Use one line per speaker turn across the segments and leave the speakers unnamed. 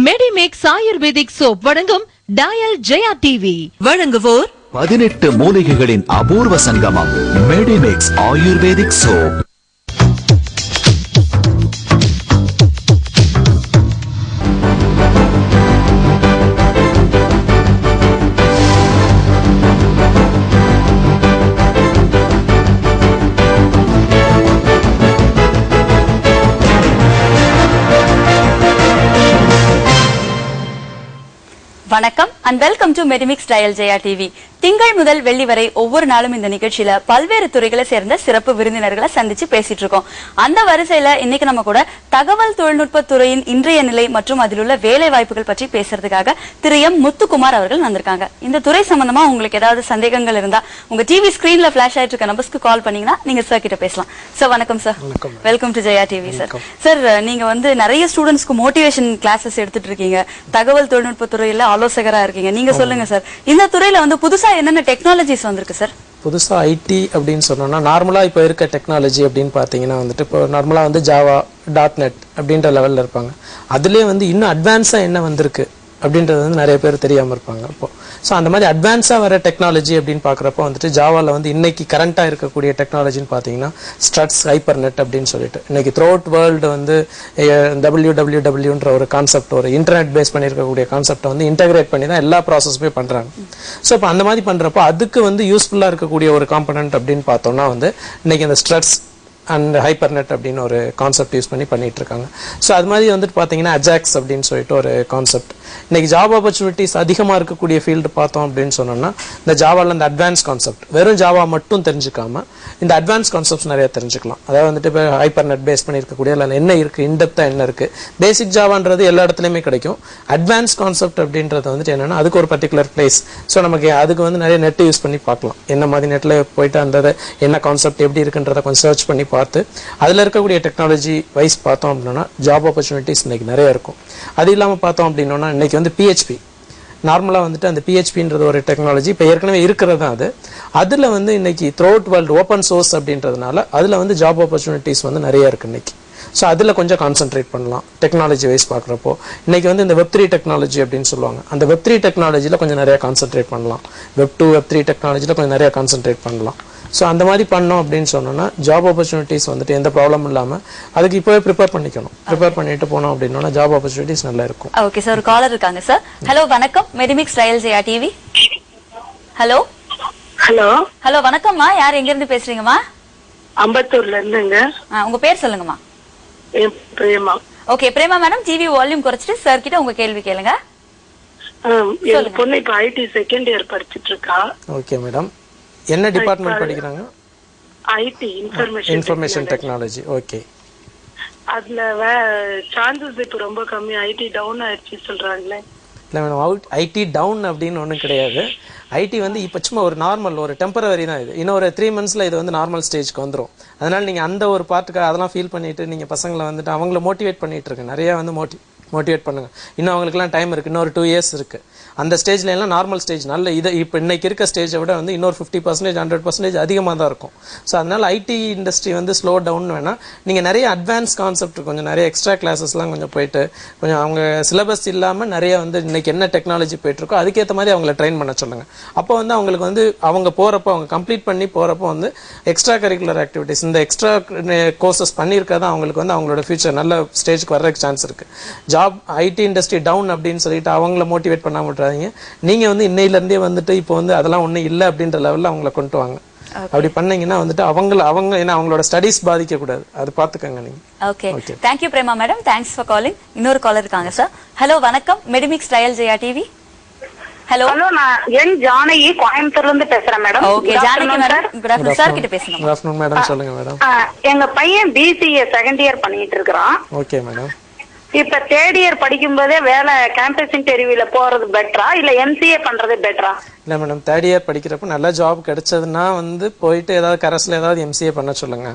Medimix ayurvedic soap வழங்கும் dial Jaya TV வழங்குவோர்
18 மூலிகைகளின் அபூர்வ சங்கமம் மெடிமிக்ஸ் ஆயுர்வேதிக் சோப்.
வணக்கம் and welcome to Medimix Dial Jaya TV. திங்கள் முதல் வெள்ளி வரை ஒவ்வொரு நாளும் இந்த நிகழ்ச்சியில பல்வேறு துறைகளை சேர்ந்த சிறப்பு விருந்தினர்களை சந்திச்சு பேசிட்டு இருக்கோம். அந்த வரிசையில இன்னைக்கு நம்ம கூட தகவல் தொழில்நுட்ப துறையின் இன்றைய நிலை மற்றும் அதில் உள்ள வேலை வாய்ப்புகள் பற்றி பேசுறதுக்காக திரு எம் முத்துக்குமார் அவர்கள் வந்திருக்காங்க. இந்த துறை சம்பந்தமா உங்களுக்கு ஏதாவது சந்தேகங்கள் இருந்தா உங்க டிவி ஸ்கிரீன்ல பிளாஷ் ஆயிட்டு இருக்க நம்பர்ஸ்க்கு கால் பண்ணீங்கன்னா நீங்க சார் கிட்ட பேசலாம். சார் வணக்கம் sir. Welcome to Jaya TV sir. Sir நீங்க வந்து நிறைய ஸ்டூடெண்ட்ஸ்க்கு மோட்டிவேஷன் கிளாஸஸ் எடுத்துட்டு இருக்கீங்க. தகவல் தொழில்நுட்ப துறையில ஆலோசகரா இருக்கீங்க. நீங்க சொல்லுங்க சார், இந்த துறையில வந்து புதுசா என்னென்ன டெக்னாலஜிஸ் வந்திருக்கு சார்?
புதுசா ஐடி அப்படின்னு சொன்னோம்னா நார்மலா இப்போ இருக்க டெக்னாலஜி அப்படின்னு பார்த்தீங்கன்னா வந்துட்டு இப்போ நார்மலா வந்து ஜாவா .NET அப்படின்ற லெவல்ல இருப்பாங்க. அதுலேயே வந்து இன்னும் அட்வான்ஸா என்ன வந்திருக்கு அப்படின்றது வந்து நிறைய பேர் தெரியாம இருப்பாங்க. இப்போ ஸோ அந்த மாதிரி அட்வான்ஸா வர டெக்னாலஜி அப்படின்னு பார்க்குறப்போ வந்துட்டு ஜாவால வந்து இன்னைக்கு கரண்டா இருக்கக்கூடிய டெக்னாலஜின்னு பார்த்தீங்கன்னா ஸ்ட்ரட்ஸ் ஹைப்பர்நெட் அப்படின்னு சொல்லிட்டு இன்னைக்கு த்ரூ அவுட் வேர்ல்டு வந்து WWWன்ற ஒரு கான்செப்ட், ஒரு இன்டர்நெட் பேஸ் பண்ணியிருக்கக்கூடிய கான்செப்டை வந்து இன்டகிரேட் பண்ணி தான் எல்லா ப்ராசஸுமே பண்றாங்க. ஸோ இப்போ அந்த மாதிரி பண்றப்போ அதுக்கு வந்து யூஸ்ஃபுல்லா இருக்கக்கூடிய ஒரு காம்பனன்ட் அப்படின்னு பார்த்தோம்னா வந்து இன்னைக்கு இந்த ஸ்ட்ரட்ஸ் அண்ட் ஹைப்பர்நெட் அப்படின்னு ஒரு கான்செப்ட் யூஸ் பண்ணிட்டு இருக்காங்க. ஸோ அது மாதிரி வந்துட்டு பார்த்தீங்கன்னா அஜாக்ஸ் அப்படின்னு சொல்லிட்டு ஒரு கான்செப்ட். இன்னைக்கு ஜாப் ஆப்பர்ச்சுனிட்டிஸ் அதிகமாக இருக்கக்கூடிய ஃபீல்டு பார்த்தோம் அப்படின்னு சொன்னோம்னா இந்த ஜாவால இந்த அட்வான்ஸ் கான்செப்ட், வெறும் ஜாவா மட்டும் தெரிஞ்சுக்காம இந்த அட்வான்ஸ் கான்செப்ட்ஸ் நிறைய தெரிஞ்சுக்கலாம். அதாவது வந்துட்டு இப்போ ஹைப்பர்நெட் பேஸ் பண்ணியிருக்கக்கூடிய அதில் என்ன இருக்கு, இன்டெப்தா என்ன இருக்கு, பேசிக் ஜாவான்றது எல்லா இடத்துலையுமே கிடைக்கும். அட்வான்ஸ் கான்செப்ட் அப்படின்றது வந்துட்டு என்னன்னா அதுக்கு ஒரு பர்டிகுலர் பிளேஸ். ஸோ நமக்கு அதுக்கு வந்து நிறைய நெட் யூஸ் பண்ணி பார்க்கலாம். என்ன மாதிரி நெட்டில் போயிட்டு அந்த என்ன கான்செப்ட் எப்படி இருக்குன்றதை கொஞ்சம் சர்ச் பண்ணி பார்த்து அதுல இருக்கக்கூடிய டெக்னாலஜி வைஸ் பார்த்தோம் அப்படின்னா ஜாப் ஆப்பர்ச்சுனிட்டிஸ் இன்னைக்கு நிறைய இருக்கும். அது இல்லாமல் பார்த்தோம் அப்படின்னா இன்னைக்கு வந்து PHP நார்மலா வந்துட்டு அந்த PHPன்றது ஒரு டெக்னாலஜி இப்போ ஏற்கனவே இருக்கிறது தான். அதுல வந்து இன்னைக்கு through out world open source அப்படின்றதுனால அதுல வந்து ஜாப் ஆப்பர்ச்சுனிட்டிஸ் வந்து நிறைய இருக்கு இன்னைக்கு. ஸோ அதில் கொஞ்சம் கான்சென்ட்ரேட் பண்ணலாம் டெக்னாலஜி வைஸ் பார்க்குறப்போ. இன்னைக்கு வந்து இந்த Web3 டெக்னாலஜி அப்படின்னு சொல்லுவாங்க. அந்த Web3 டெக்னாலஜியில் கொஞ்சம் நிறைய கான்சென்ட்ரேட் பண்ணலாம். Web2 Web3 டெக்னாலஜியில் கொஞ்சம் நிறைய கான்சென்ட்ரேட் பண்ணலாம். ஸோ அந்த மாதிரி பண்ணோம் அப்படின்னு சொன்னோம்னா ஜாப் ஆப்பர்ச்சுனிட்டிஸ் வந்துட்டு எந்த ப்ராப்ளமும் இல்லாமல் அதுக்கு இப்போவே ப்ரிப்பேர் பண்ணிக்கணும். ப்ரிப்பேர் பண்ணிட்டு போனோம் அப்படின்னா ஜாப் ஆப்பர்ச்சுனிட்டிஸ் நல்லா இருக்கும்.
ஓகே சார், ஒரு காலர் இருக்காங்க சார். ஹலோ வணக்கம், Medimix dial Jaya TV. Hello
hello
hello வணக்கம்மா, யார் எங்க இருந்து பேசுறீங்கம்மா?
அம்பத்தூர்ல இருந்துங்க.
உங்க பேர் சொல்லுங்கம்மா.
Prema.
Okay Prema madam, TV volume குறைச்சிட்டு சார் கிட்ட உங்க கேள்வி கேளுங்க.
என் பொண்ணு இப்ப ஐடி செகண்ட் இயர் படிச்சிட்டு இருக்கா.
ஓகே மேடம், என்ன டிபார்ட்மெண்ட் படிக்கிறாங்க?
ID
information technology. ஓகே,
அதுல சான்சஸ் இப்ப ரொம்ப கம்மி, ஐடி டவுன் ஆயிடுச்சு சொல்றாங்களே.
இல்லை மேடம், ஐடி டவுன் அப்படின்னு ஒன்றும் கிடையாது. ஐடி வந்து இப்போ சும்மா ஒரு நார்மல் ஒரு டெம்பரவரி தான். இது இன்னும் ஒரு 3 monthsல இது வந்து நார்மல் ஸ்டேஜ்க்கு வந்துடும். அதனால நீங்கள் அந்த ஒரு பார்ட்டுக்கு அதெல்லாம் ஃபீல் பண்ணிட்டு நீங்கள் பசங்களை வந்துட்டு அவங்கள மோட்டிவேட் பண்ணிட்டு இருக்கு. நிறைய வந்து மோட்டிவேட் பண்ணுங்க. இன்னும் அவங்களுக்குலாம் டைம் இருக்கு, இன்னொரு 2 years இருக்கு. அந்த ஸ்டேஜ்ல எல்லாம் நார்மல் ஸ்டேஜ் நல்ல இது இப்போ இன்னைக்கு இருக்க ஸ்டேஜை விட வந்து இன்னொரு 50% 100% அதிகமாக தான் இருக்கும். ஸோ அதனால ஐடி இண்டஸ்ட்ரி வந்து ஸ்லோ டவுன் வேணா நீங்கள் நிறைய அட்வான்ஸ் கான்செப்ட் கொஞ்சம் நிறைய எக்ஸ்ட்ரா கிளாஸஸ்லாம் கொஞ்சம் போயிட்டு கொஞ்சம் அவங்க சிலபஸ் இல்லாமல் நிறைய வந்து இன்னைக்கு என்ன டெக்னாலஜி போயிட்டு இருக்கோ அதுக்கேற்ற மாதிரி அவங்கள ட்ரெயின் பண்ண சொல்லுங்க. அப்போ வந்து அவங்களுக்கு வந்து அவங்க போறப்போ அவங்க கம்ப்ளீட் பண்ணி போறப்போ வந்து எக்ஸ்ட்ரா கரிக்குலர் ஆக்டிவிட்டிஸ் இந்த எக்ஸ்ட்ரா கோர்சஸ் பண்ணியிருக்கா அவங்களுக்கு வந்து அவங்களோட ஃபியூச்சர் நல்ல ஸ்டேஜ்க்கு வர்றதுக்கு சான்ஸ் இருக்கு. ஜாப் ஐடி இண்டஸ்ட்ரி டவுன் அப்படின்னு சொல்லிட்டு அவங்கள மோட்டிவேட் பண்ணாம நீங்க வந்து இன்னையில இருந்தே வந்துட்டு இப்போ வந்து அதெல்லாம் ஒண்ணும் இல்லை அப்படின்ற லெவல்ல அவங்கள கொண்டு வாங்க. அப்படி பண்ணீங்கன்னா வந்துட்டு அவங்க ஏன்னா அவங்களோட ஸ்டடீஸ் பாதிக்க கூடாது, அது பாத்துக்கங்க நீங்க.
Okay, thank you Prema madam, thanks for calling. இன்னொரு காலர் இருக்காங்க சார். ஹலோ வணக்கம், Medimix dial Jaya TV. Hello
hello, நான் என் ஜானகி கோயம்புத்தூர்ல இருந்து பேசுறேன் madam.
Okay Janaki madam, good afternoon. Sir கிட்ட பேசுங்க.
குட் ஆஃப்டர்நூன் மேடம், சொல்லுங்க மேடம்.
எங்க பையன் BCA செகண்ட் இயர் பண்ணிட்டு இருக்கான்.
Okay madam.
இப்ப தேர்ட் இயர் படிக்கும் போதே வேலை கேம்பஸ் இன்டர்வியூல போறது பெட்டரா இல்ல MCA பண்றது பெட்டரா?
இல்ல மேடம், தேர்ட் இயர் படிக்கிறப்ப நல்ல ஜாப் கிடைச்சதுன்னா வந்து போயிட்டு ஏதாவது கரஸ்ல ஏதாவது MCA பண்ண சொல்லுங்க.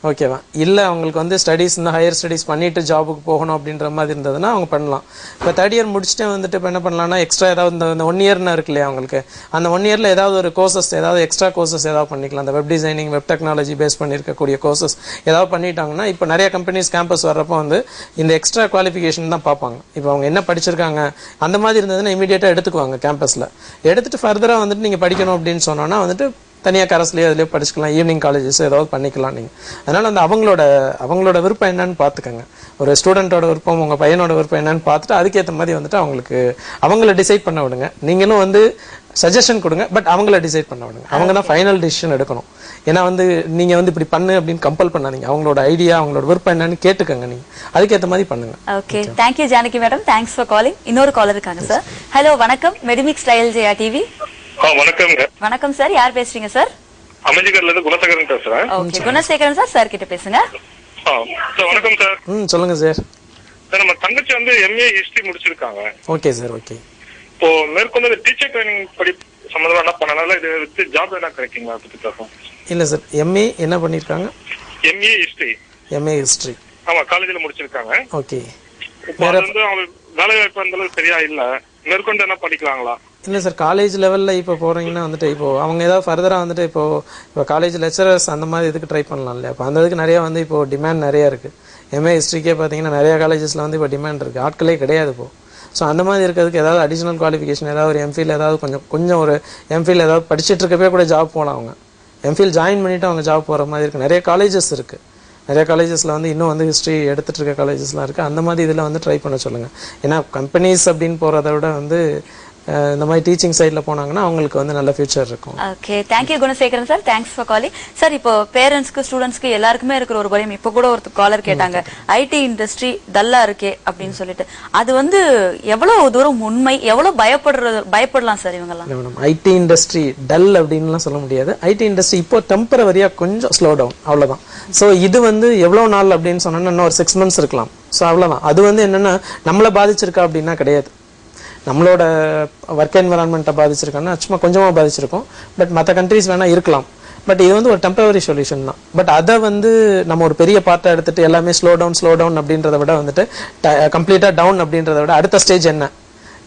ஓகேவா? இல்லை அவங்களுக்கு வந்து ஸ்டடீஸ் இந்த ஹையர் ஸ்டடீஸ் பண்ணிட்டு ஜாபுக்கு போகணும் அப்படின்ற மாதிரி இருந்ததுன்னா அவங்க பண்ணலாம். இப்போ தேர்ட் இயர் முடிச்சுட்டு வந்துட்டு இப்போ என்ன பண்ணலாம்னா எக்ஸ்ட்ரா ஏதாவது இந்த 1 இயர்னா இருக்கு இல்லையா அவங்களுக்கு, அந்த 1 இயரில் ஏதாவது ஒரு கோர்சஸ், ஏதாவது எக்ஸ்ட்ரா கோர்சஸ் ஏதாவது பண்ணிக்கலாம். அந்த web designing, web technology base பண்ணியிருக்கக்கூடிய கோர்சஸ் ஏதாவது பண்ணிட்டாங்கன்னா இப்போ நிறைய கம்பெனிஸ் கேம்பஸ் வர்றப்போ வந்து இந்த எக்ஸ்ட்ரா குவாலிஃபிகேஷன் தான் பார்ப்பாங்க. இப்போ அவங்க என்ன படிச்சிருக்காங்க அந்த மாதிரி இருந்ததுன்னா இமீடியட்டாக எடுத்துக்குவாங்க கேம்பஸில். எடுத்துட்டு ஃபர்தராக வந்துட்டு நீங்கள் படிக்கணும் அப்படின்னு சொன்னோன்னா வந்துட்டு தனியாக கரஸ்லேயே அதிலே படிச்சுக்கலாம், ஈவினிங் காலேஜஸ் ஏதாவது பண்ணிக்கலாம் நீங்கள். அதனால் வந்து அவங்களோட விருப்பம் என்னன்னு பார்த்துக்கோங்க. ஒரு ஸ்டூடெண்ட்டோட விருப்பம், உங்கள் பையனோட விருப்பம் என்னன்னு பார்த்துட்டு அதுக்கேற்ற மாதிரி வந்துட்டு அவங்கள டிசைட் பண்ண விடுங்க. நீங்களும் வந்து சஜஷன் கொடுங்க, பட் அவங்கள டிசைட் பண்ண விடுங்க. அவங்க தான் ஃபைனல் டிசிஷன் எடுக்கணும். ஏன்னா வந்து நீங்கள் வந்து இப்படி பண்ணு அப்படின்னு கம்பல் பண்ணாதீங்க. அவங்களோட ஐடியா, அவங்களோட விருப்பம் என்னன்னு கேட்டுக்கோங்க, நீங்கள் அதுக்கேற்ற மாதிரி பண்ணுங்க.
Okay, thank you Janaki madam, thanks for calling. இன்னொரு காலர் இருக்காங்க சார். ஹலோ, வணக்கம். Medimix style Jaya TV.
வணக்கம்ங்க.
வணக்கம் சார், யார் பேசுறீங்க சார்?
அமெரிக்கால இருந்து குணசேகரன் பேசுறேன்.
ஓகே, குணசேகரன் சார் கிட்ட பேசுங்க.
சார் வணக்கம் சார்.
சொல்லுங்க சார்.
சார் நம்ம தங்கச்சி வந்து MA ஹிஸ்டரி முடிச்சிருக்காங்க.
Okay sir. ஓகே,
இப்போ மேற்கொண்டு டீச்சர் ட்ரைனிங் படி சம்பந்தமா என்ன பண்ணனால இது வச்சு ஜாப் என்ன கிடைக்குங்களா பத்தி பேசுறோம்.
இல்லை சார், MA என்ன பண்ணியிருக்காங்க?
MA history.
MA history.
ஆமா, காலேஜ்ல முடிச்சிருக்காங்க.
ஓகே.
இப்போ அது வந்து அவங்க வேலை வாய்ப்பு அந்த அளவுக்கு சரியா இல்ல, மேற்கொண்டு என்ன படிக்கலாங்களா?
இல்லை சார், காலேஜ் லெவலில் இப்போ போகிறீங்கன்னா வந்துட்டு இப்போ அவங்க ஏதாவது ஃபர்தராக வந்துட்டு இப்போ காலேஜ் லெக்சரர்ஸ் அந்த மாதிரி இதுக்கு ட்ரை பண்ணலாம் இல்லையா? இப்போ அந்த இதுக்கு நிறையா வந்து இப்போ டிமாண்ட் நிறையா இருக்குது. MA ஹிஸ்ட்ரிக்கே பார்த்தீங்கன்னா நிறையா காலேஜஸில் வந்து இப்போ டிமாண்ட் இருக்குது, ஆட்களே கிடையாது இப்போ. ஸோ அந்த மாதிரி இருக்கிறதுக்கு ஏதாவது அடிஷனல் குவாலிஃபிகேஷன், ஏதாவது ஒரு MPhil, ஏதாவது கொஞ்சம் ஒரு MPhil ஏதாவது படிச்சுட்டு இருக்கப்பே கூட ஜாப் போகலாம். அவங்க MPhil ஜாயின் பண்ணிவிட்டு அவங்க ஜாப் போகிற மாதிரி இருக்குது. நிறைய காலேஜஸ் இருக்குது. நிறைய காலேஜஸில் வந்து இன்னும் வந்து ஹிஸ்ட்ரி எடுத்துகிட்டு இருக்க காலேஜஸ்லாம் இருக்குது. அந்த மாதிரி இதில் வந்து ட்ரை பண்ண சொல்லுங்கள். ஏன்னா கம்பெனிஸ் அப்படின்னு போகிறத விட வந்து இந்த மாதிரி டீச்சிங் சைடில் போனாங்கன்னா அவங்களுக்கு வந்து நல்ல ஃபியூச்சர் இருக்கும்.
Okay, thank you Gunasekaran sir, thanks for calling. Sir, இப்போ பேரண்ட்ஸ்க்கு, ஸ்டூடெண்ட்ஸ்க்கு எல்லாருக்குமே இருக்கிற ஒரு பயம். இப்போ கூட ஒரு காலர் கேட்டாங்க, ஐடி இண்டஸ்ட்ரி டல்லா இருக்கே அப்படின்னு சொல்லிட்டு. அது வந்து எவ்வளவு தூரம் உண்மை, எவ்வளவு பயப்படலாம் சார் இவங்கெல்லாம்?
மேடம், ஐடி இண்டஸ்ட்ரி டல் அப்படின்லாம் சொல்ல முடியாது. ஐடி இண்டஸ்ட்ரி இப்போ டெம்பரவரியா கொஞ்சம் ஸ்லோ டவுன், அவ்வளவுதான். ஸோ இது வந்து எவ்வளவு நாள் அப்படின்னு சொன்னோன்னா இன்னும் ஒரு 6 months இருக்கலாம். ஸோ அவ்வளவுதான். அது வந்து என்னன்னா நம்மளை பாதிச்சிருக்கா அப்படின்னா கிடையாது. நம்மளோட ஒர்க் என்வரான்மெண்ட்டை பாதிச்சிருக்காங்கன்னா சும்மா கொஞ்சமாக பாதிச்சிருக்கோம். பட் மற்ற கண்ட்ரீஸ் வேணா இருக்கலாம். பட் இது வந்து ஒரு டெம்பரரி சொல்யூஷன் தான். பட் அதை வந்து நம்ம ஒரு பெரிய பார்ட்டை எடுத்துட்டு எல்லாமே ஸ்லோ டவுன் அப்படின்றத விட வந்துட்டு கம்ப்ளீட்டாக டவுன் அப்படின்றத விட அடுத்த ஸ்டேஜ் என்ன,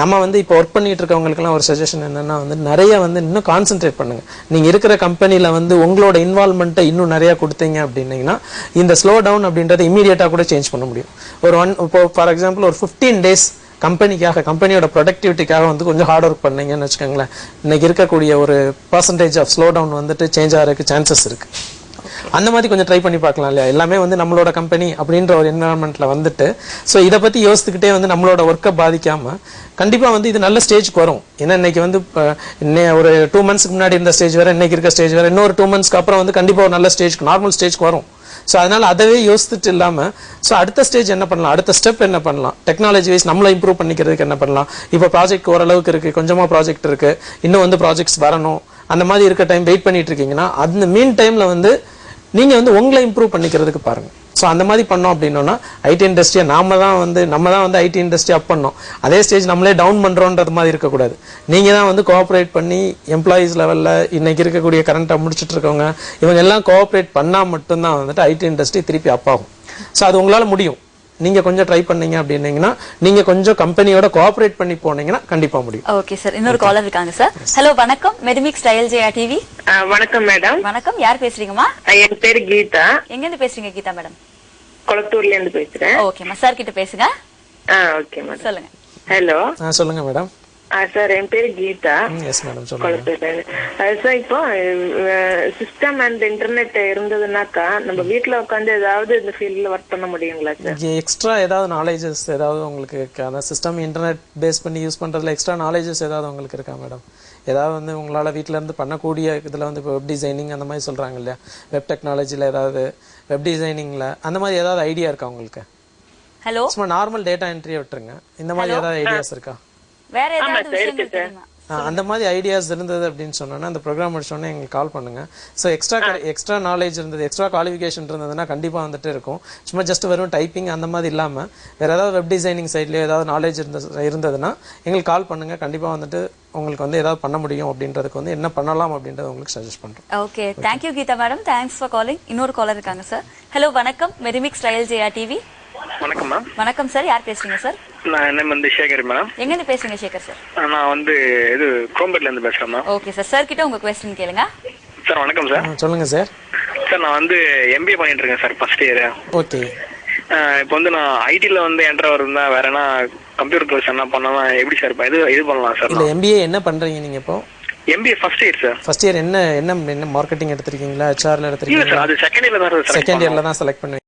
நம்ம வந்து இப்போ ஒர்க் பண்ணிட்டு இருக்கவங்களுக்குலாம் ஒரு சஜஷன் என்னன்னா வந்து நிறைய வந்து இன்னும் கான்சென்ட்ரேட் பண்ணுங்க. நீங்க இருக்கிற கம்பெனில வந்து உங்களோட இன்வால்மெண்ட்டை இன்னும் நிறைய கொடுத்தீங்க அப்படின்னீங்கன்னா இந்த ஸ்லோ டவுன் அப்படின்றத இமீடியட்டா கூட சேஞ்ச் பண்ண முடியும். இப்போ ஃபார் எக்ஸாம்பிள் ஒரு 15 days கம்பெனியோட ப்ரொடக்டிவிட்டிக்காக வந்து கொஞ்சம் ஹார்ட் ஒர்க் பண்ணீங்கன்னு வச்சுக்கோங்களேன், இன்னைக்கு இருக்கக்கூடிய ஒரு பர்சன்டேஜ் ஆஃப் ஸ்லோ டவுன் வந்துட்டு சேஞ்ச் ஆகிறதுக்கு சான்சஸ் இருக்கு. அந்த மாதிரி கொஞ்சம் ட்ரை பண்ணி பார்க்கலாம் இல்லையா? எல்லாமே வந்து நம்மளோட கம்பெனி அப்படின்ற ஒரு என்வரான்மெண்ட்ல வந்துட்டு ஸோ இதை பத்தி யோசிச்சுக்கிட்டே வந்து நம்மளோட ஒர்க்கை பாதிக்காம கண்டிப்பா வந்து இது நல்ல ஸ்டேஜ்க்கு வரும். ஏன்னா இன்னைக்கு வந்து ஒரு 2 months முன்னாடி இருந்த ஸ்டேஜ் வேற, இன்னைக்கு இருக்க ஸ்டேஜ் வேற, இன்னொரு 2 months அப்புறம் வந்து கண்டிப்பா ஒரு நல்ல ஸ்டேஜ்க்கு, நார்மல் ஸ்டேஜ்க்கு வரும். ஸோ அதனால அதவே யோசிச்சுட்டு இல்லாம ஸோ அடுத்த ஸ்டேஜ் என்ன பண்ணலாம், அடுத்த ஸ்டெப் என்ன பண்ணலாம், டெக்னாலஜி வைஸ் நம்மளை இம்ப்ரூவ் பண்ணிக்கிறதுக்கு என்ன பண்ணலாம். இப்போ ப்ராஜெக்ட் ஓரளவுக்கு இருக்கு, கொஞ்சமா ப்ராஜெக்ட் இருக்கு, இன்னும் வந்து ப்ராஜெக்ட்ஸ் வரணும். அந்த மாதிரி இருக்க டைம் வெயிட் பண்ணிட்டு இருக்கீங்கன்னா அந்த மீன் டைம்ல வந்து நீங்க வந்து உங்களை இம்ப்ரூவ் பண்ணிக்கிறதுக்கு பாருங்க. ஸோ அந்த மாதிரி பண்ணோம் அப்படின்னா ஐடி இண்டஸ்ட்ரியை நம்ம தான் வந்து ஐடி இண்டஸ்ட்ரி அப் பண்ணோம். அதே ஸ்டேஜ் நம்மளே டவுன் பண்றோன்றது மாதிரி இருக்கக்கூடாது. நீங்க தான் வந்து கோஆப்ரேட் பண்ணி எம்ப்ளாயீஸ் லெவல்ல இன்னைக்கு இருக்கக்கூடிய கரண்டா முடிச்சுட்டு இருக்கவங்க இவங்க எல்லாம் கோஆப்ரேட் பண்ணா மட்டும்தான் வந்துட்டு ஐடி இண்டஸ்ட்ரி திருப்பி அப் ஆகும். ஸோ அது உங்களால முடியும். நீங்க கொஞ்சம் ட்ரை பண்ணீங்க அப்படின்னீங்கன்னா, நீங்க கொஞ்சம் கம்பெனியோட கோஆபரேட் பண்ணி போனீங்கன்னா கண்டிப்பா முடியும்.
ஓகே சார், இன்னொரு காலர் இருக்காங்க சார். ஹலோ, வணக்கம். Medimix style Jaya TV.
வணக்கம் மேடம்.
வணக்கம், யார் பேசுறீங்கம்மா?
என் பேரு கீதா.
எங்க இருந்து பேசுறீங்க கீதா மேடம்?
கொளத்தூர்ல இருந்து பேசுறேன்.
ஓகேம்மா, சார் கிட்ட பேசுங்க.
ஓகே மேடம்,
சொல்லுங்க.
ஹலோ.
சொல்லுங்க மேடம்.
சார், என் பேரு கீதா.
எஸ் மேடம், சொல்லுங்க.
சார், இப்போ சிஸ்டம் அண்ட் இன்டர்நெட் இருந்ததுனாக்கா நம்ம வீட்டுல உட்காந்து ஏதாவது இந்த ஃபீல்ட்ல ஒர்க் பண்ண முடியுங்களா சார்?
எக்ஸ்ட்ரா ஏதாவது நாலேஜஸ் ஏதாவது உங்களுக்கு சிஸ்டம் இன்டர்நெட் பேஸ் பண்ணி யூஸ் பண்றதுல எக்ஸ்ட்ரா நாலேஜஸ் ஏதாவது உங்களுக்கு இருக்கா மேடம்? ஏதாவது வந்து உங்களால வீட்டுல இருந்து பண்ணக்கூடிய இதுல வந்து இப்போ வெப் டிசைனிங் அந்த மாதிரி சொல்றாங்க இல்லையா, வெப் டெக்னாலஜில ஏதாவது வெப் டிசைனிங்ல அந்த மாதிரி ஏதாவது ஐடியா இருக்கா உங்களுக்கு?
ஹலோ,
சும்மா நார்மல் டேட்டா என்ட்ரியை விட்டுருங்க, இந்த மாதிரி ஏதாவது ஐடியாஸ் இருக்கா?
வேற ஏதாவது விஷயங்கள் தெரியுமா?
அந்த மாதிரி ஐடியாஸ் இருந்தது அப்படின்னு சொன்னோன்னா அந்த ப்ரோக்ராம் முடிச்சோன்னே எங்களுக்கு கால் பண்ணுங்க. ஸோ எக்ஸ்ட்ரா நாலேஜ் இருந்தது, எக்ஸ்ட்ரா குவாலிஃபிகேஷன் இருந்ததுன்னா கண்டிப்பாக வந்துட்டு இருக்கும். சும்மா ஜஸ்ட் வெறும் டைப்பிங் அந்த மாதிரி இல்லாமல் வேற ஏதாவது வெப் டிசைனிங் சைட்லேயே ஏதாவது நாலேஜ் இருந்ததுன்னா எங்களுக்கு கால் பண்ணுங்க. கண்டிப்பாக வந்துட்டு உங்களுக்கு வந்து ஏதாவது பண்ண முடியும் அப்படின்றதுக்கு வந்து என்ன பண்ணலாம் அப்படின்றத உங்களுக்கு சஜஸ்ட் பண்றோம்.
ஓகே, தேங்க்யூ கீதா மேடம், தேங்க்ஸ் ஃபார் காலிங். இன்னொரு காலர் இருக்காங்க சார். ஹலோ, வணக்கம். Medimix trial Jaya TV.
வணக்கம் மேம்.
வணக்கம் சார், யார் பேசுறீங்க சார்?
நான் என்ன வந்து சேகர் மேம்.
எங்கேருந்து பேசுறீங்க சேகர் சார்?
நான் வந்து இது கோம்பேட்ல இருந்து பேசுறேன் மேம்.
ஓகே சார், சார் கிட்ட உங்க क्वेश्चन கேளுங்க.
சார் வணக்கம் சார்.
சொல்லுங்க சார்.
சார் நான் வந்து MBA பண்ணிட்டு இருக்கேன் சார், ஃபர்ஸ்ட் இயர்.
ஓகே.
இப்போ வந்து நான் ஐடில வந்து என்டர் ஆகுறதா, வேற என்ன கம்ப்யூட்டர் கோர்ஸ் என்ன பண்ணலாம், எப்படி சார் இது பண்ணலாம் சார்?
இல்ல MBA என்ன பண்றீங்க நீங்க இப்போ?
MBA first year sir.
First year என்ன மார்க்கெட்டிங் எடுத்திருக்கீங்களா, HRல எடுத்திருக்கீங்களா?
இல்ல சார், அது செகண்ட் இயர்ல தான்
செகண்ட் இயர்ல தான் செலக்ட் பண்ணுவீங்க.